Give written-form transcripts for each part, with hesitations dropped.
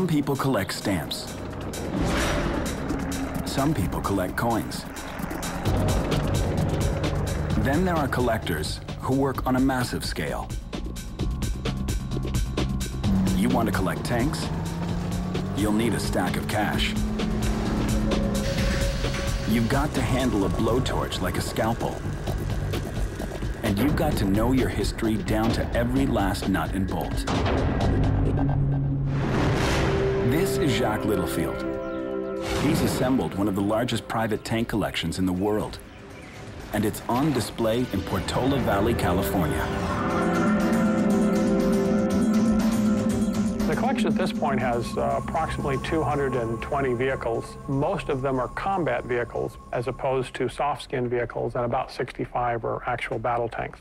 people collect stamps. Some people collect coins. Then there are collectors who work on a massive scale. You want to collect tanks? You'll need a stack of cash. You've got to handle a blowtorch like a scalpel. And you've got to know your history down to every last nut and bolt. This is Jacques Littlefield. He's assembled one of the largest private tank collections in the world. And it's on display in Portola Valley, California. The collection at this point has approximately 220 vehicles. Most of them are combat vehicles as opposed to soft-skinned vehicles, and about 65 are actual battle tanks.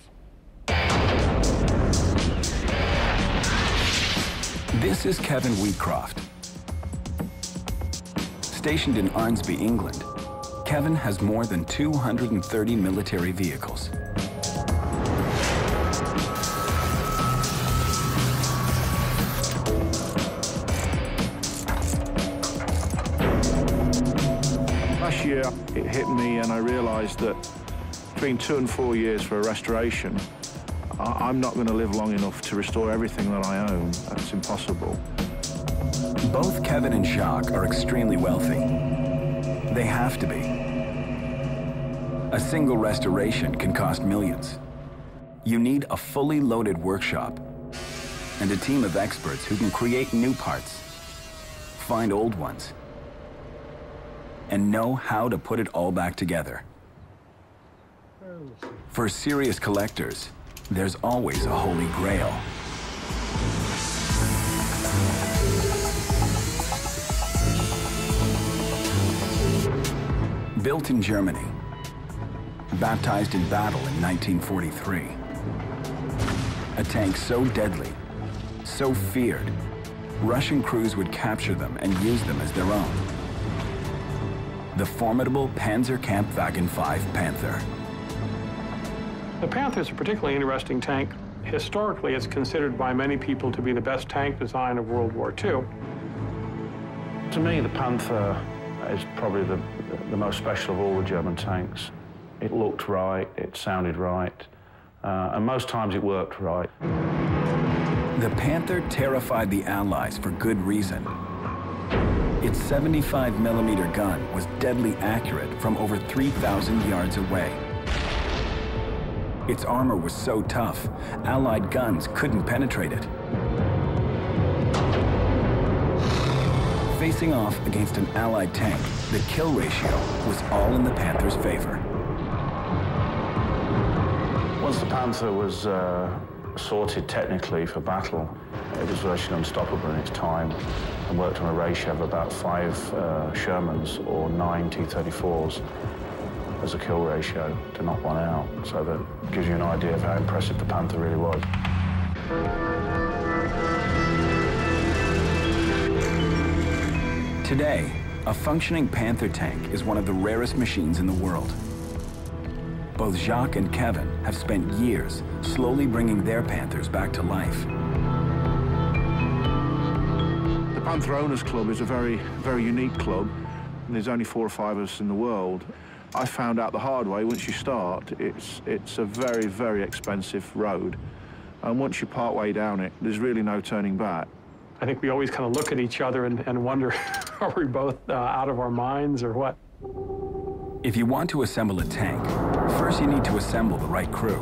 This is Kevin Wheatcroft. Stationed in Arnsby, England, Kevin has more than 230 military vehicles. Last year, it hit me and I realized that between 2 and 4 years for a restoration, I'm not going to live long enough to restore everything that I own. That's impossible. Both Kevin and Jacques are extremely wealthy. They have to be. A single restoration can cost millions. You need a fully loaded workshop and a team of experts who can create new parts, find old ones, and know how to put it all back together. For serious collectors, there's always a holy grail. Built in Germany, baptized in battle in 1943, a tank so deadly, so feared, Russian crews would capture them and use them as their own. The formidable Panzerkampfwagen 5 Panther. The Panther is a particularly interesting tank. Historically, it's considered by many people to be the best tank design of World War II. To me, the Panther is probably the most special of all the German tanks. It looked right, it sounded right, and most times it worked right. The Panther terrified the Allies for good reason. Its 75mm gun was deadly accurate from over 3,000 yards away. Its armor was so tough, Allied guns couldn't penetrate it. Facing off against an Allied tank, the kill ratio was all in the Panther's favor. Once the Panther was sorted technically for battle, it was virtually unstoppable in its time and worked on a ratio of about 5 Shermans or 9 T-34s as a kill ratio to knock one out. So that gives you an idea of how impressive the Panther really was. Today, a functioning Panther tank is one of the rarest machines in the world. Both Jacques and Kevin have spent years slowly bringing their Panthers back to life. The Panther Owners Club is a very, very unique club. There's only 4 or 5 of us in the world. I found out the hard way, once you start, it's a very, very expensive road. And once you part way down it, there's really no turning back. I think we always kind of look at each other and wonder, are we both out of our minds or what? If you want to assemble a tank, first you need to assemble the right crew.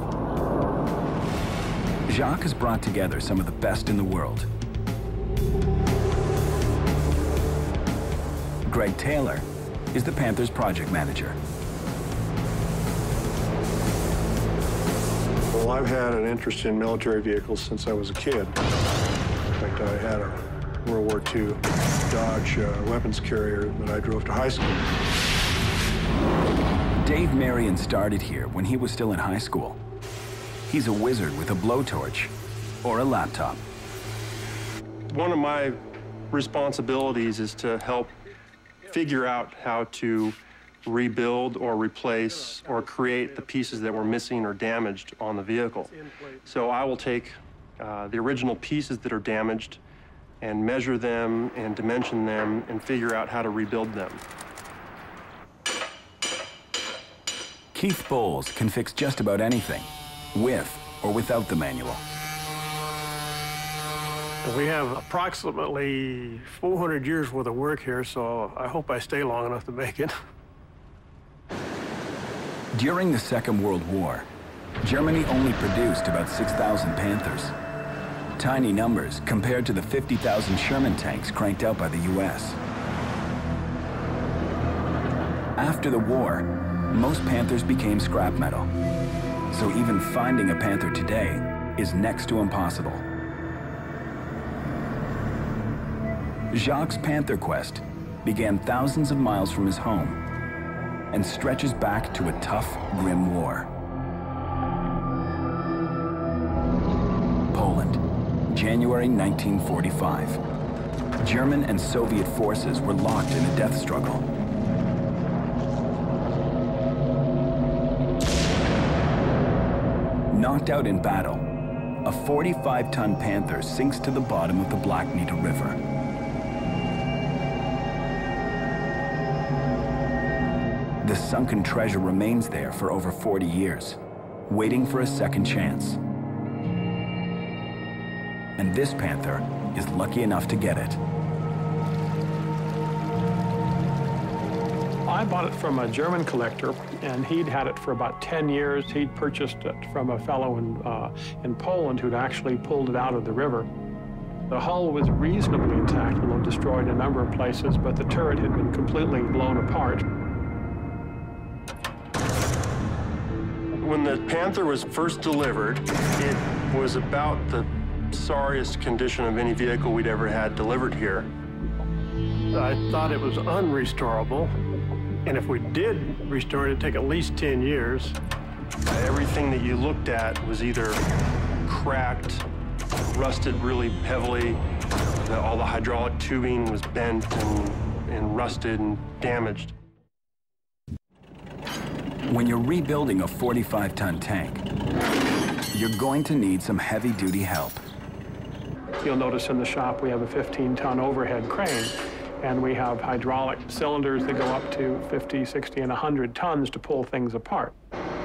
Jacques has brought together some of the best in the world. Greg Taylor is the Panther's project manager. Well, I've had an interest in military vehicles since I was a kid. In fact, I had a World War II Dodge weapons carrier that I drove to high school. Dave Marion started here when he was still in high school. He's a wizard with a blowtorch or a laptop. One of my responsibilities is to help figure out how to rebuild or replace or create the pieces that were missing or damaged on the vehicle. So I will take the original pieces that are damaged, and measure them and dimension them and figure out how to rebuild them. Keith Bowles can fix just about anything, with or without the manual. We have approximately 400 years worth of work here, so I hope I stay long enough to make it. During the Second World War, Germany only produced about 6,000 Panthers. Tiny numbers compared to the 50,000 Sherman tanks cranked out by the US. After the war, most Panthers became scrap metal. So even finding a Panther today is next to impossible. Jacques' Panther quest began thousands of miles from his home and stretches back to a tough, grim war. Poland, January 1945. German and Soviet forces were locked in a death struggle. Knocked out in battle, a 45-ton Panther sinks to the bottom of the Black Nita River. The sunken treasure remains there for over 40 years, waiting for a second chance. And this Panther is lucky enough to get it. I bought it from a German collector, and he'd had it for about 10 years. He'd purchased it from a fellow in Poland who'd actually pulled it out of the river. The hull was reasonably intact, although destroyed in a number of places, but the turret had been completely blown apart. When the Panther was first delivered, it was about the sorriest condition of any vehicle we'd ever had delivered here. I thought it was unrestorable, and if we did restore it, it'd take at least 10 years. Everything that you looked at was either cracked, rusted really heavily, all the hydraulic tubing was bent and rusted and damaged. When you're rebuilding a 45-ton tank, you're going to need some heavy-duty help. You'll notice in the shop we have a 15-ton overhead crane, and we have hydraulic cylinders that go up to 50, 60, and 100 tons to pull things apart.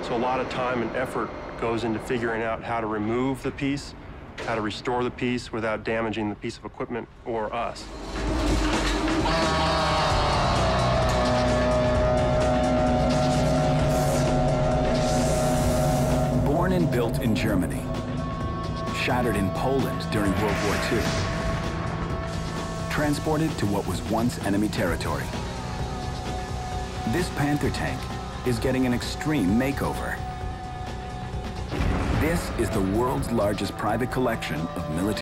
So a lot of time and effort goes into figuring out how to remove the piece, how to restore the piece without damaging the piece of equipment or us. Born and built in Germany, shattered in Poland during World War II, transported to what was once enemy territory. This Panther tank is getting an extreme makeover. This is the world's largest private collection of military